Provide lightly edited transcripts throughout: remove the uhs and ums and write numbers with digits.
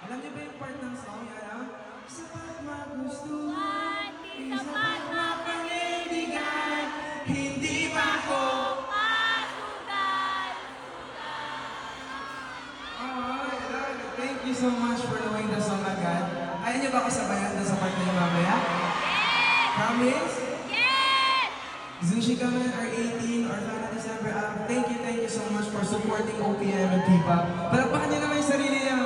Alam niyo ba yung part ng song? Ano? Sapat magustuhan, sapat mapanindigan, hindi ba ako? Alright, thank you so much for knowing the song agad. Ayaw niyo ba ako sabayan doon sa part na yung mamaya? Promise? Zushi Kaman, our 18, our Fana December album. Thank you so much for supporting OPM and P-Pop. Palakpakan niyo naman yung sarili niyo.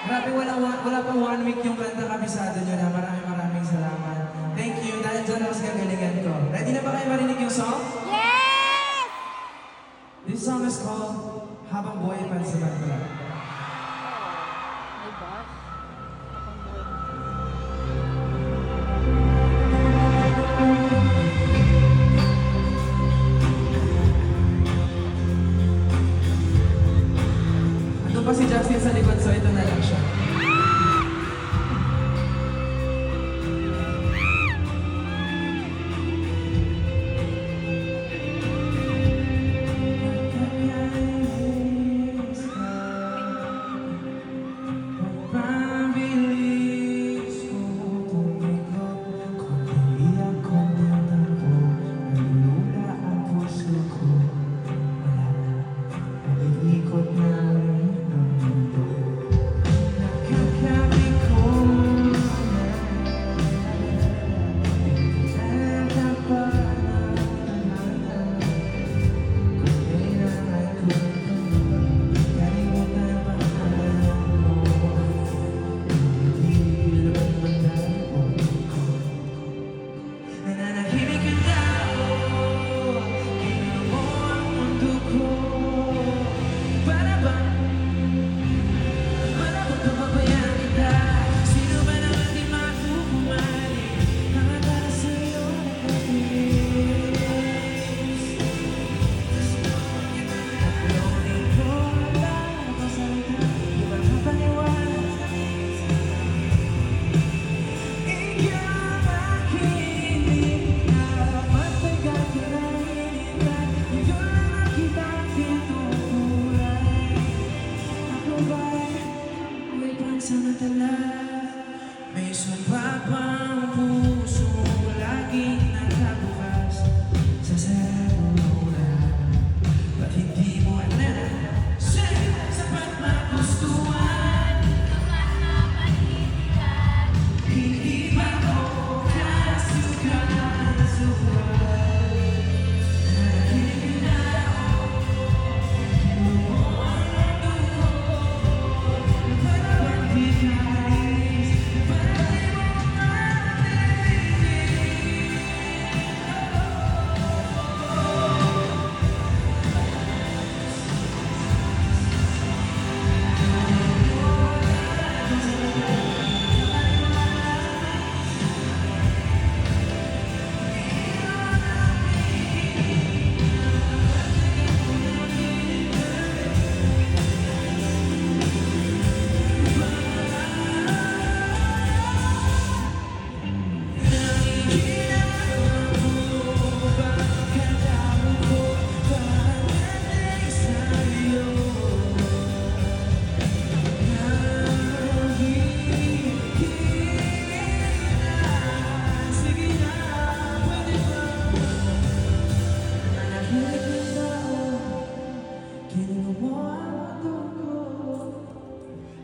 Grabe, wala pa 1 week yung kanta kabisado niyo na. Maraming salamat. Thank you. Dahil dyan ako sa kagalingan ko. Ready na ba kayo marinig yung song? Yes! This song is called Habang Buhay Pa sa Banda. My gosh. Ano pa si Justin sa likod, so ito na lang siya. Pabilis ko tumikot, kung hindi ako natakbo, nalulula ang puso ko. Wala na, nag-iikot na ang mundo. Nakakabiko na, pinagdapat ng tamanan. Kung kailan ay kung kalimutan pangalan mo. Nananahimik ka tao, kinuha mo ang mundo ko. Para bang pababayaan kita? Sino ba naman di matukumali? Nakatala sa'yo nagkatiis. Nakulong ko lang ako sa lita, di ba kapaniwala? Ikaw makinig na matagal ko na hinintay. Ngayon lang nakita kitong kulay. Ako ba'y may pansamantala? May sumpa pang puso laging nakabukas sa sarong ulan. Ba't hindi mo alam? Sapat magustuhan, hindi ba ako kasukan sa buwan? Nanahilig na ako, kinuha ang mundo ko. Para bang di ka alis, para di mo matitigil.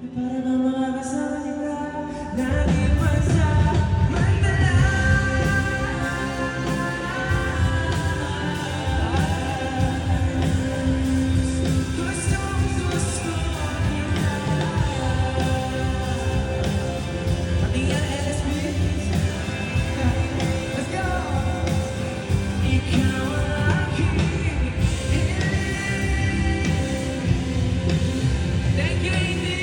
Para bang mga kasama nila, laging pansamantala. Gusto kita. Pati yan, LSB. Let's go! Ikaw ang aking hiling. Thank you, Indy!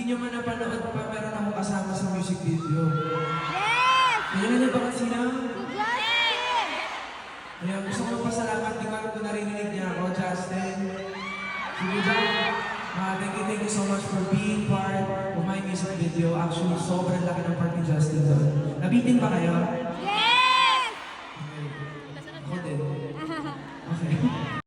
nyo man napanood pa, meron akong kasama sa music video. Yes! Kailan niyo ba kasi na? Justin! Ayan, gusto ko magpasalamat, di ko alam kung narinig niya ako, Justin. Sige, John. Thank you so much for being part of my music video. Actually, sobrang laki ng part ni Justin doon. Nabitin ba kayo?